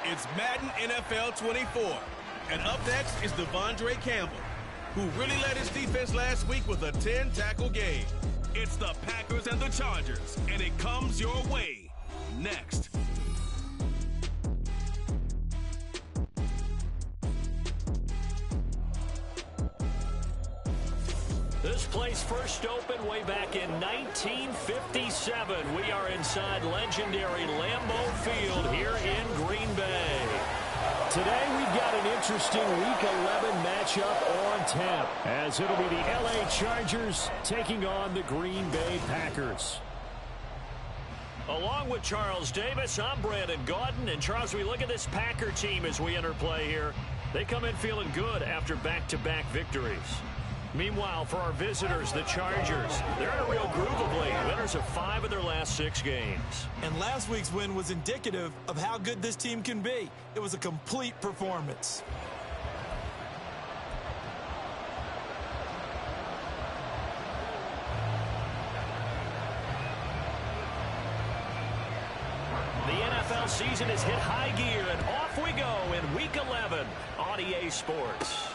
It's Madden NFL 24. And up next is Devondre Campbell, who really led his defense last week with a 10-tackle game. It's the Packers and the Chargers, and it comes your way next. This place first opened way back in 1957. We are inside legendary Lambeau Field here in Green Bay. Today we've got an interesting Week 11 matchup on tap, as it'll be the LA Chargers taking on the Green Bay Packers. Along with Charles Davis, I'm Brandon Gaudin. And Charles, we look at this Packer team as we enter play here. They come in feeling good after back-to-back victories. Meanwhile, for our visitors, the Chargers, they're in a real groove of late. Winners of 5 of their last 6 games. And last week's win was indicative of how good this team can be. It was a complete performance. The NFL season has hit high gear, and off we go in Week 11 on EA Sports.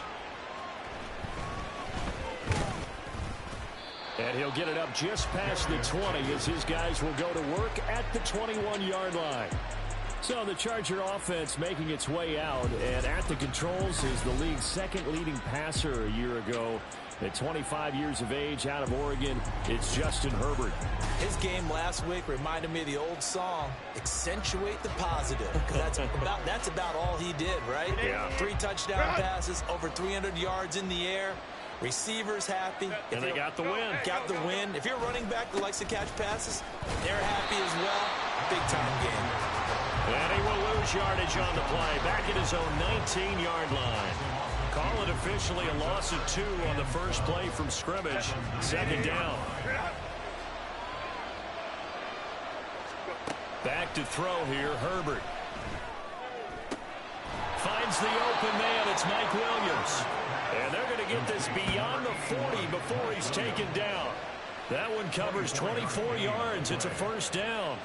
And he'll get it up just past the 20 as his guys will go to work at the 21-yard line. So the Charger offense making its way out, and at the controls is the league's second leading passer a year ago. At 25 years of age, out of Oregon, it's Justin Herbert. His game last week reminded me of the old song, accentuate the positive. That's about all he did, right? Yeah. 3 touchdown passes, over 300 yards in the air. Receivers happy. And they got the win. Got the win. If you're a running back that likes to catch passes, they're happy as well. Big-time game. And he will lose yardage on the play. Back at his own 19-yard line. Call it officially a loss of 2 on the first play from scrimmage. Second down. Back to throw here, Herbert. Finds the open man. It's Mike Williams. And they're going to get this beyond the 40 before he's taken down. That one covers 24 yards. It's a first down.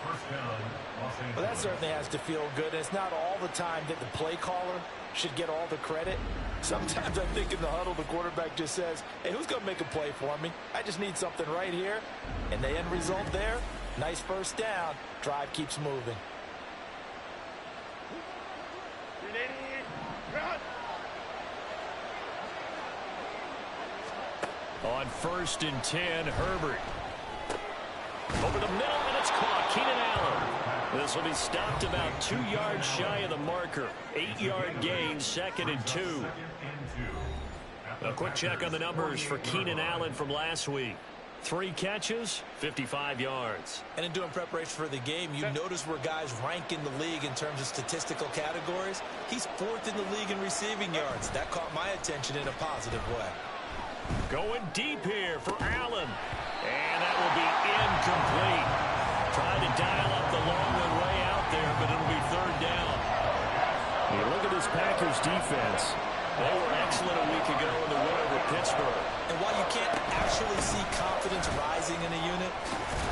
Well, that certainly has to feel good. It's not all the time that the play caller should get all the credit. Sometimes I think in the huddle, the quarterback just says, hey, who's going to make a play for me? I just need something right here. And the end result there, nice first down. Drive keeps moving. On 1st and 10, Herbert. Over the middle, and it's caught. Keenan Allen. This will be stopped about 2 yards shy of the marker. 8-yard gain, 2nd and 2. A quick check on the numbers for Keenan Allen from last week. 3 catches, 55 yards. And in doing preparation for the game, you notice where guys rank in the league in terms of statistical categories. He's 4th in the league in receiving yards. That caught my attention in a positive way. Going deep here for Allen. And that will be incomplete. Trying to dial up the long one way out there, but it'll be 3rd down. You look at this Packers defense. They were excellent a week ago in the win over Pittsburgh. And while you can't actually see confidence rising in a unit,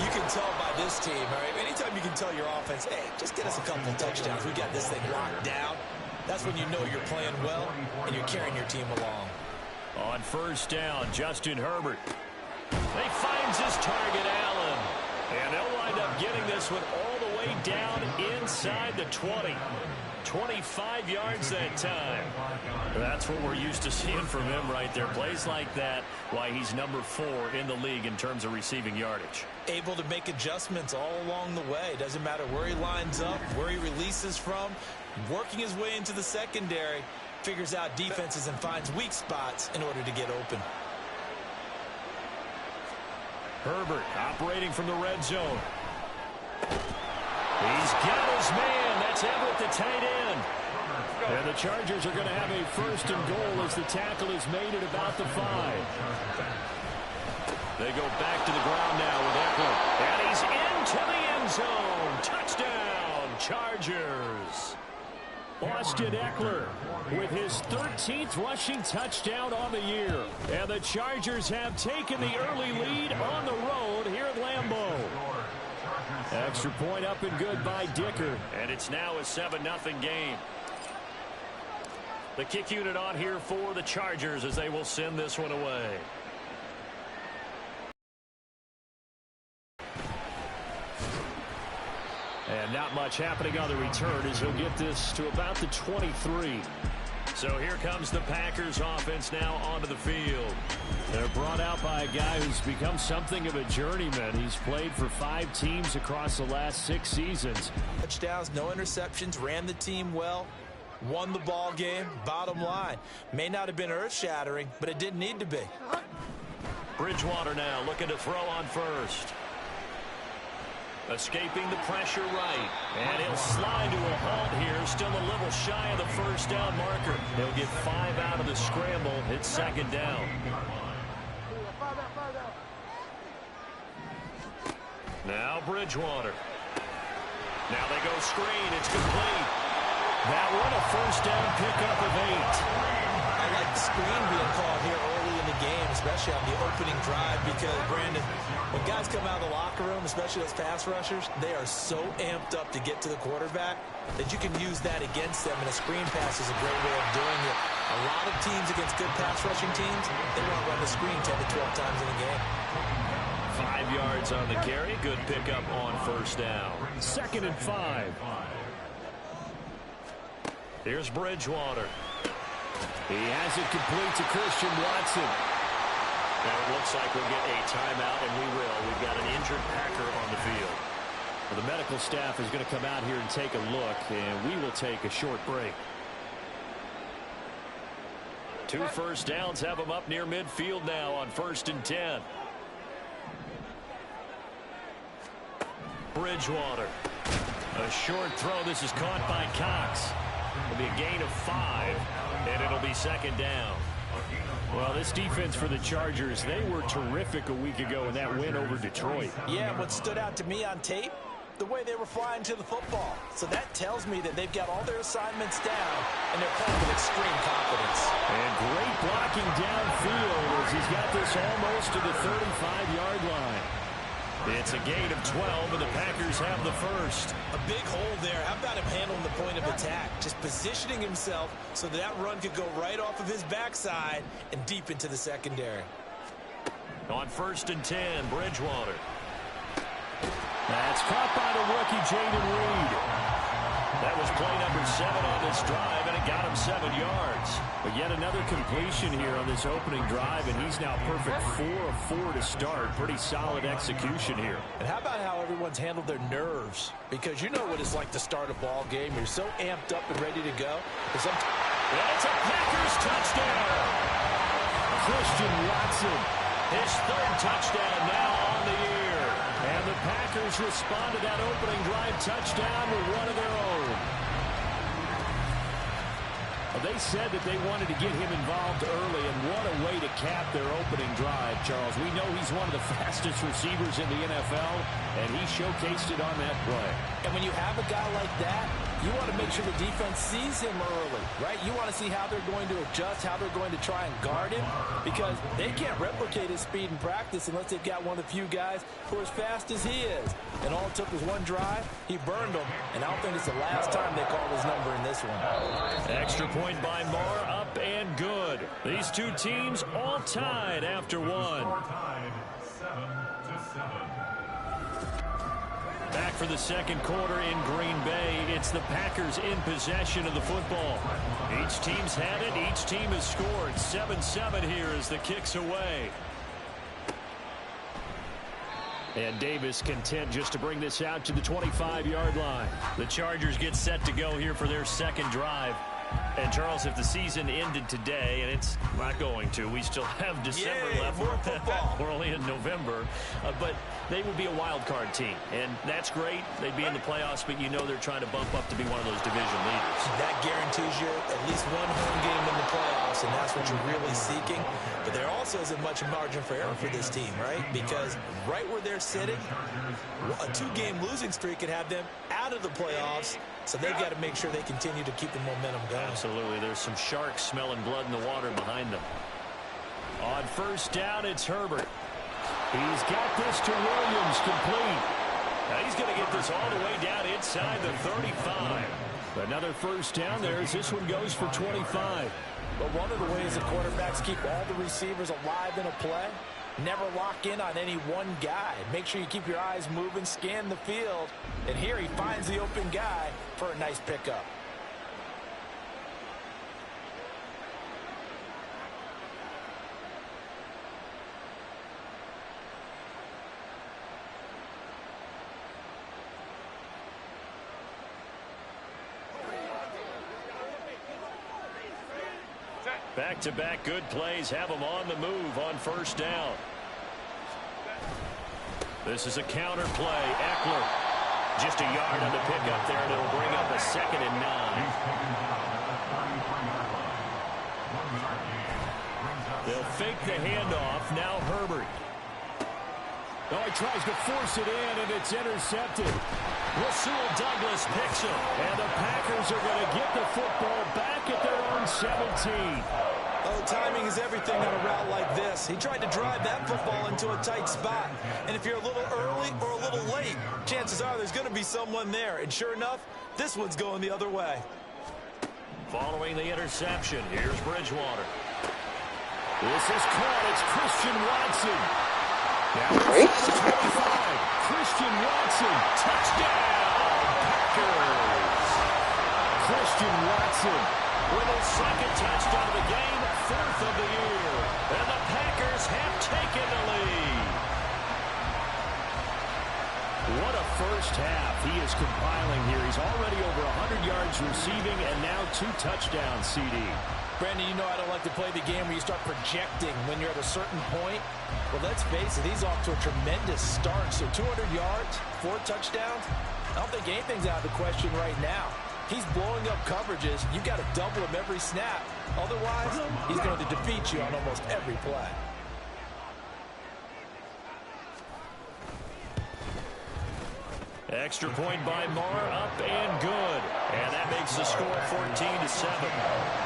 you can tell by this team, all right? Anytime you can tell your offense, hey, just get us a couple touchdowns. We got this thing locked down. That's when you know you're playing well and you're carrying your team along. On 1st down, Justin Herbert. He finds his target, Allen. And they'll wind up getting this one all the way down inside the 20. 25 yards that time. That's what we're used to seeing from him right there. Plays like that, why he's number 4 in the league in terms of receiving yardage. Able to make adjustments all along the way. Doesn't matter where he lines up, where he releases from. Working his way into the secondary. Figures out defenses and finds weak spots in order to get open. Herbert operating from the red zone. He's got his man. That's Everett, the tight end. And the Chargers are going to have a 1st and goal as the tackle is made at about the 5. They go back to the ground now with Eckler. And he's into the end zone. Touchdown, Chargers. Austin Eckler with his 13th rushing touchdown on the year. And the Chargers have taken the early lead on the road here at Lambeau. Extra point up and good by Dicker. And it's now a 7-0 game. The kick unit on here for the Chargers as they will send this one away. And not much happening on the return as he'll get this to about the 23. So here comes the Packers offense now onto the field. They're brought out by a guy who's become something of a journeyman. He's played for 5 teams across the last 6 seasons. Touchdowns, no interceptions, ran the team well, won the ball game. Bottom line, may not have been earth-shattering, but it didn't need to be. Bridgewater now looking to throw on first. Escaping the pressure right. And he'll slide to a halt here. Still a little shy of the first down marker. He'll get 5 out of the scramble. It's second down. Now Bridgewater. Now they go screen. It's complete. That one a first down pickup of 8. I like the screen being called here early in the game, especially on the opening drive, because, Brandon, when guys come out of the locker room, especially those pass rushers, they are so amped up to get to the quarterback that you can use that against them, and a screen pass is a great way of doing it. A lot of teams against good pass rushing teams, they want to run the screen 10 to 12 times in a game. 5 yards on the carry. Good pickup on first down. 2nd and 5. Here's Bridgewater. He has it complete to Christian Watson. And it looks like we'll get a timeout, and we will. We've got an injured Packer on the field. Well, the medical staff is going to come out here and take a look, and we will take a short break. 2 first downs have them up near midfield now on 1st and 10. Bridgewater. A short throw. This is caught by Cox. It'll be a gain of 5, and it'll be second down. Well, this defense for the Chargers, they were terrific a week ago in that win over Detroit. Yeah, what stood out to me on tape, the way they were flying to the football. So that tells me that they've got all their assignments down, and they're playing with extreme confidence. And great blocking downfield as he's got this almost to the 35-yard line. It's a gain of 12, and the Packers have the first. A big hole there. How about him handling the point of attack? Just positioning himself so that run could go right off of his backside and deep into the secondary. On 1st and 10, Bridgewater. That's caught by the rookie, Jaden Reed. That was play number 7 on this drive, and it got him 7 yards. But yet another completion here on this opening drive, and he's now perfect 4 of 4 to start. Pretty solid execution here. And how about how everyone's handled their nerves? Because you know what it's like to start a ball game. You're so amped up and ready to go. And it's a Packers touchdown. Christian Watson, his 3rd touchdown now on the year. And the Packers respond to that opening drive touchdown with one of their own. Well, they said that they wanted to get him involved early, and what a way to cap their opening drive, Charles. We know he's one of the fastest receivers in the NFL, and he showcased it on that play. And when you have a guy like that, you want to make sure the defense sees him early, right? You want to see how they're going to adjust, how they're going to try and guard him, because they can't replicate his speed in practice unless they've got one of the few guys who are as fast as he is. And all it took was one drive. He burned them, and I don't think it's the last time they call his number in this one. Extra point by Marr, up and good. These two teams all tied after one. Back for the second quarter in Green Bay. It's the Packers in possession of the football. Each team's had it. Each team has scored. 7-7 here as the kick's away. And Davis content just to bring this out to the 25-yard line. The Chargers get set to go here for their second drive. And, Charles, if the season ended today, and it's not going to, we still have December left. More football. We're only in November. But they would be a wild card team. And that's great. They'd be in the playoffs, but you know they're trying to bump up to be one of those division leaders. That guarantees you at least one home game in the playoffs, and that's what you're really seeking. But there also isn't much margin for error for this team, right? Because right where they're sitting, a 2-game losing streak could have them out of the playoffs. So they've got to make sure they continue to keep the momentum going. Absolutely. There's some sharks smelling blood in the water behind them. On first down, it's Herbert. He's got this to Williams, complete. Now he's going to get this all the way down inside the 35. Another first down there as this one goes for 25. But one of the ways the quarterbacks keep all the receivers alive in a play, never lock in on any one guy. Make sure you keep your eyes moving, scan the field. And here he finds the open guy for a nice pickup. Back-to-back good plays have them on the move on first down. This is a counter play. Eckler just a yard on the pickup there, and it'll bring up a 2nd and 9. They'll fake the handoff. Now Herbert. Oh, he tries to force it in, and it's intercepted. Rasul Douglas picks it, and the Packers are going to get the football back at their own 17. Oh, timing is everything on a route like this. He tried to drive that football into a tight spot. And if you're a little early or a little late, chances are there's going to be someone there. And sure enough, this one's going the other way. Following the interception, here's Bridgewater. This is caught. It's Christian Watson. Now 25. Christian Watson. Touchdown, Packers. Christian Watson with his 2nd touchdown of the game, 4th of the year. And the Packers have taken the lead. What a first half he is compiling here. He's already over 100 yards receiving and now 2 touchdowns, CD. Brandon, you know I don't like to play the game where you start projecting when you're at a certain point. Well, let's face it, he's off to a tremendous start. So 200 yards, 4 touchdowns. I don't think anything's out of the question right now. He's blowing up coverages. You've got to double him every snap. Otherwise, he's going to defeat you on almost every play. Extra point by Marr, up and good. And that makes the score 14-7.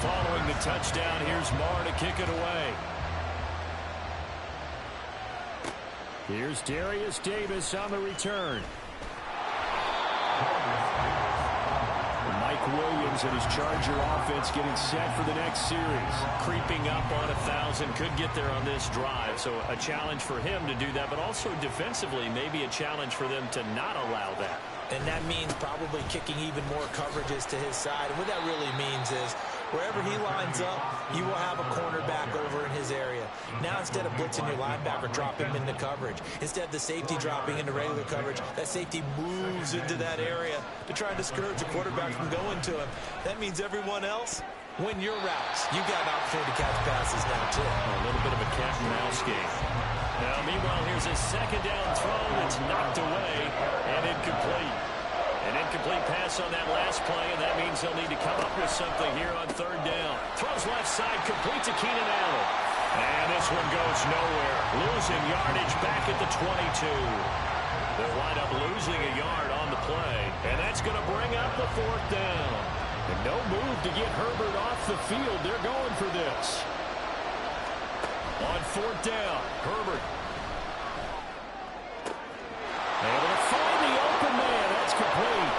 Following the touchdown, here's Marr to kick it away. Here's Darius Davis on the return. Mike Williams and his Charger offense getting set for the next series. Creeping up on 1,000, could get there on this drive. So a challenge for him to do that, but also defensively, maybe a challenge for them to not allow that. And that means probably kicking even more coverages to his side. And what that really means is wherever he lines up, you will have a cornerback over in his area. Now, instead of blitzing your linebacker, drop him into coverage. Instead of the safety dropping into regular coverage, that safety moves into that area to try and discourage the quarterback from going to him. That means everyone else, win your routes. You got an opportunity to catch passes now, too. A little bit of a cat and mouse game. Now, meanwhile, here's a 2nd down throw that's knocked away and incomplete. An incomplete pass on that last play, and that means they'll need to come up with something here on 3rd down. Throws left side, complete to Keenan Allen. And this one goes nowhere. Losing yardage back at the 22. They'll wind up losing a yard on the play, and that's going to bring up the 4th down. And no move to get Herbert off the field. They're going for this. On 4th down, Herbert. Able to find the open man. That's complete.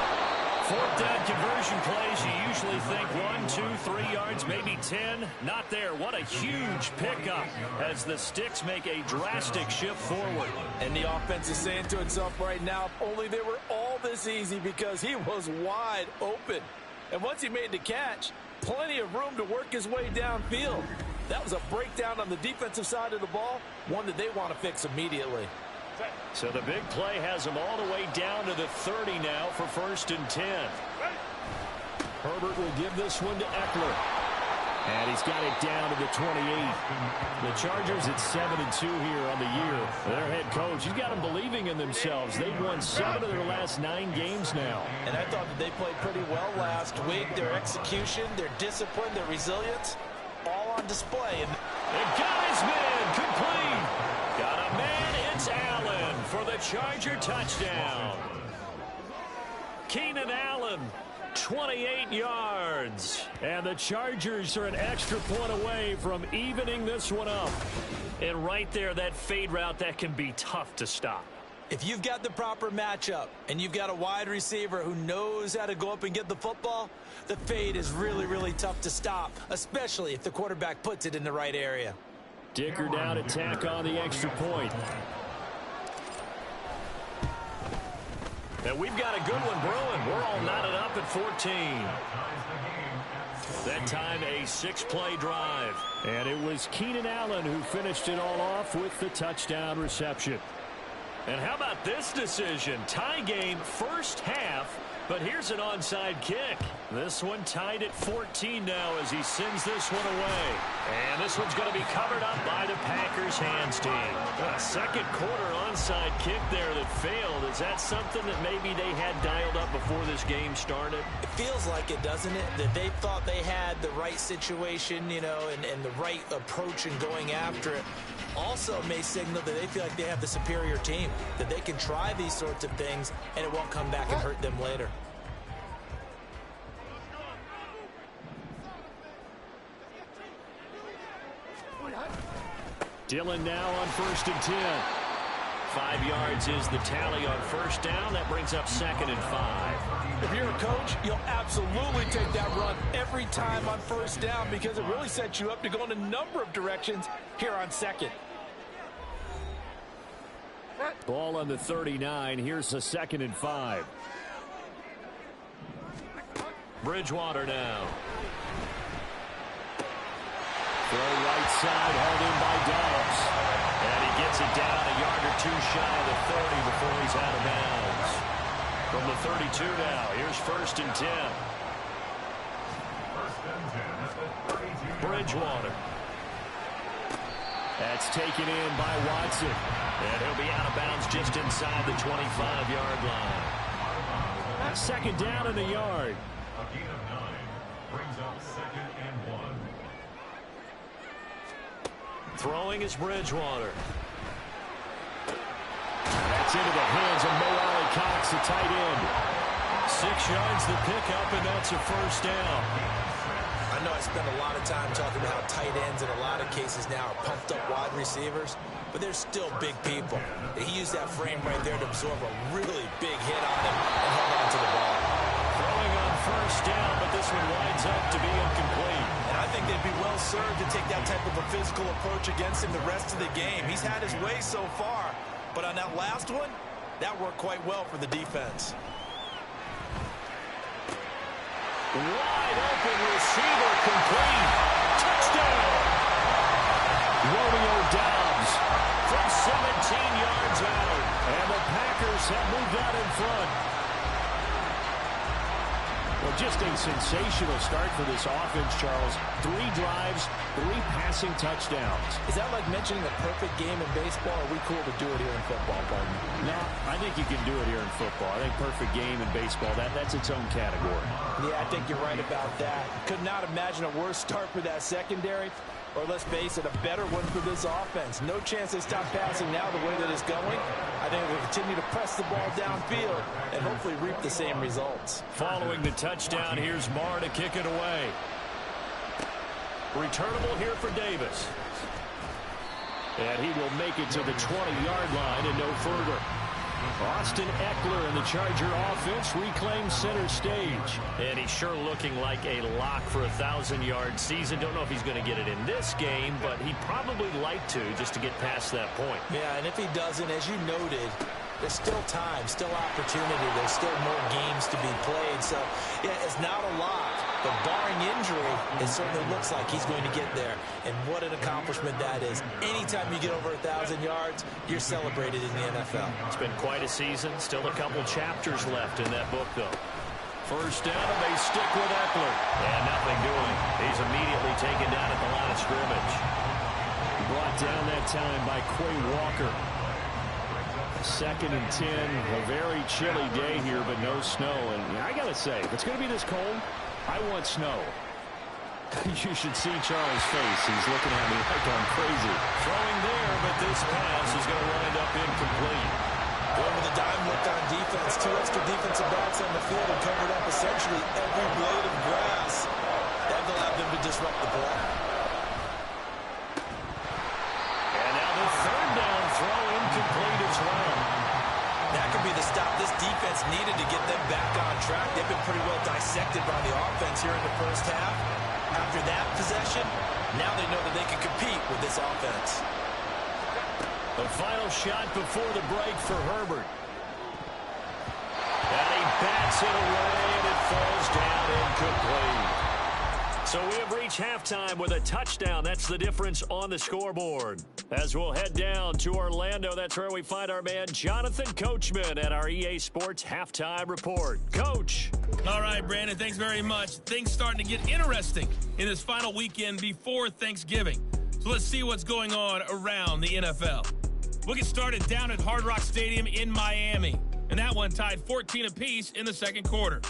4th down conversion plays. You usually think 1, 2, 3 yards, maybe 10. Not there. What a huge pickup as the Sticks make a drastic shift forward. And the offense is saying to itself right now, if only they were all this easy, because he was wide open. And once he made the catch, plenty of room to work his way downfield. That was a breakdown on the defensive side of the ball, one that they want to fix immediately. So the big play has them all the way down to the 30 now for 1st and 10. Herbert will give this one to Eckler. And he's got it down to the 28. The Chargers at 7-2 here on the year. Their head coach, he's got them believing in themselves. They've won 7 of their last 9 games now. And I thought that they played pretty well last week. Their execution, their discipline, their resilience, all on display. The guy's man complete. Got a man. It's Allen for the Charger touchdown. Keenan Allen 28 yards. And the Chargers are an extra point away from evening this one up. And right there, that fade route, that can be tough to stop. If you've got the proper matchup and you've got a wide receiver who knows how to go up and get the football, the fade is really, really tough to stop, especially if the quarterback puts it in the right area. Dicker down to tack on the extra point. And we've got a good one brewing. We're all knotted up at 14. That time a 6-play drive. And it was Keenan Allen who finished it all off with the touchdown reception. And how about this decision? Tie game first half, but here's an onside kick. This one tied at 14 now as he sends this one away. And this one's going to be covered up by the Packers hands team. A second quarter onside kick there that failed. Is that something that maybe they had dialed up before this game started? It feels like it, doesn't it? That they thought they had the right situation, you know, and the right approach in going after it. Also may signal that they feel like they have the superior team, that they can try these sorts of things and it won't come back and hurt them later. Dillon now on 1st and 10. 5 yards is the tally on first down. That brings up 2nd and 5. If you're a coach, you'll absolutely take that run every time on first down because it really sets you up to go in a number of directions here on 2nd. Ball on the 39. Here's the 2nd and 5. Bridgewater now. Throw right side, hauled in by Dobbs. And he gets it down a yard or two shy of the 30 before he's out of bounds. From the 32 now, here's 1st and 10. Bridgewater. That's taken in by Watson. And he'll be out of bounds just inside the 25-yard line. 2nd down in the yard. A gain of 9 brings up 2nd and 1. Throwing is Bridgewater. That's into the hands of Mo Alley-Cox, the tight end. 6 yards the pickup, and that's a first down. I know I spend a lot of time talking about how tight ends in a lot of cases now are pumped up wide receivers, but they're still big people. He used that frame right there to absorb a really big hit on him and held on to the ball. Throwing on first down, but this one winds up to be incomplete. And I think they'd be well served to take that type of a physical approach against him the rest of the game. He's had his way so far, but on that last one, that worked quite well for the defense. Wide open receiver complete. Touchdown. Romeo Dobbs from 17 yards out. And the Packers have moved out in front. Well, just a sensational start for this offense, Charles. 3 drives, 3 passing touchdowns. Is that like mentioning the perfect game in baseball, or are we cool to do it here in football, pardon me? No, I think you can do it here in football. I think perfect game in baseball, that's its own category. Yeah, I think you're right about that. Could not imagine a worse start for that secondary, or let's face it, a better one for this offense. No chance they stop passing now the way that it's going. I think they'll continue to press the ball downfield and hopefully reap the same results. Following the touchdown, here's Marr to kick it away. Returnable here for Davis. And he will make it to the 20-yard line and no further. Austin Eckler and the Charger offense reclaims center stage. And he's sure looking like a lock for a 1,000-yard season. Don't know if he's going to get it in this game, but he'd probably like to just to get past that point. Yeah, and if he doesn't, as you noted, there's still time, still opportunity. There's still more games to be played. So, yeah, it's not a lock. But barring injury, it certainly looks like he's going to get there. And what an accomplishment that is. Anytime you get over 1,000 yards, you're celebrated in the NFL. It's been quite a season. Still a couple chapters left in that book, though. First down, and they stick with Eckler. And nothing doing. He's immediately taken down at the line of scrimmage. Brought down that time by Quay Walker. 2nd and 10. A very chilly day here, but no snow. And I got to say, if it's going to be this cold, I want snow. You should see Charles' face. He's looking at me like I'm crazy. Throwing there, but this pass is going to wind up incomplete. Going with a dime look on defense. 2 extra defensive backs on the field and covered up essentially every blade of grass. That allowed them to disrupt the play. And now the third down throw incomplete as well. That could be the stop this defense needed to get them back on track. They've been pretty well dissected by the offense here in the first half. After that possession, now they know that they can compete with this offense. The final shot before the break for Herbert. And he bats it away, and it falls down incomplete. So we have reached halftime with a touchdown. That's the difference on the scoreboard. As we'll head down to Orlando, that's where we find our man Jonathan Coachman at our EA Sports Halftime Report. Coach. All right, Brandon, thanks very much. Things starting to get interesting in this final weekend before Thanksgiving. So let's see what's going on around the NFL. We'll get started down at Hard Rock Stadium in Miami. And that one tied 14 apiece in the second quarter.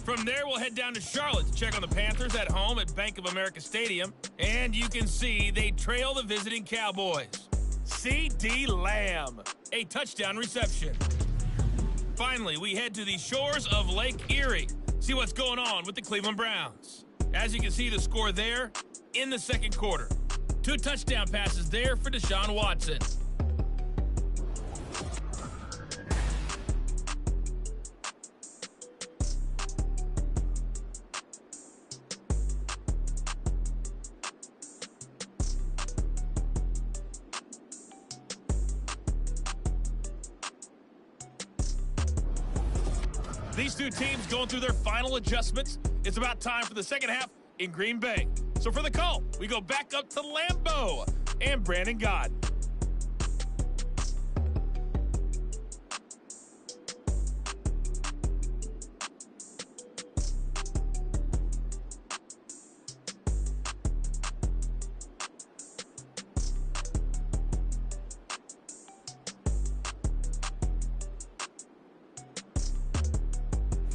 From there, we'll head down to Charlotte to check on the Panthers at home at Bank of America Stadium. And you can see they trail the visiting Cowboys. C.D. Lamb, a touchdown reception. Finally, we head to the shores of Lake Erie. See what's going on with the Cleveland Browns. As you can see, the score there in the second quarter. 2 touchdown passes there for Deshaun Watson. These 2 teams going through their final adjustments. It's about time for the second half in Green Bay. So for the call, we go back up to Lambeau and Brandon Gott.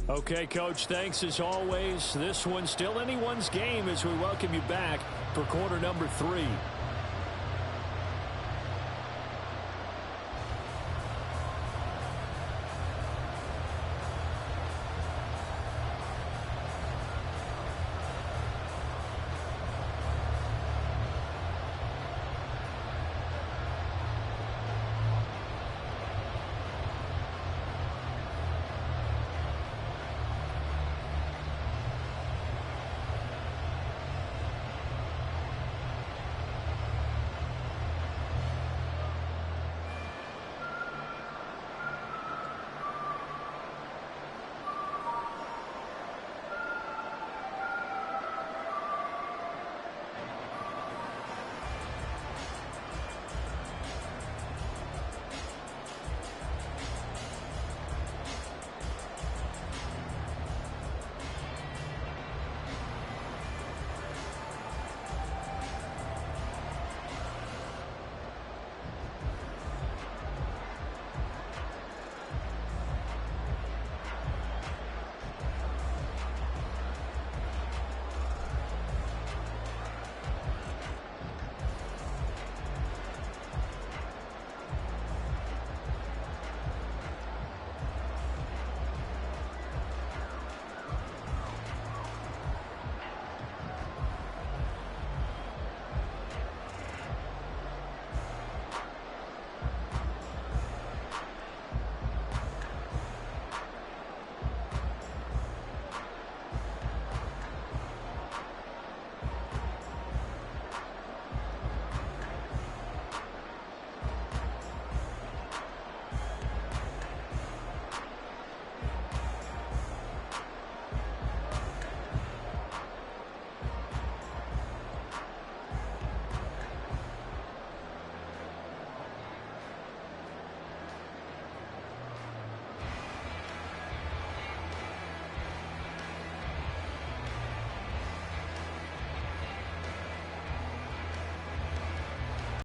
Okay, Coach, thanks as always. This one's still anyone's game as we welcome you back for quarter number 3.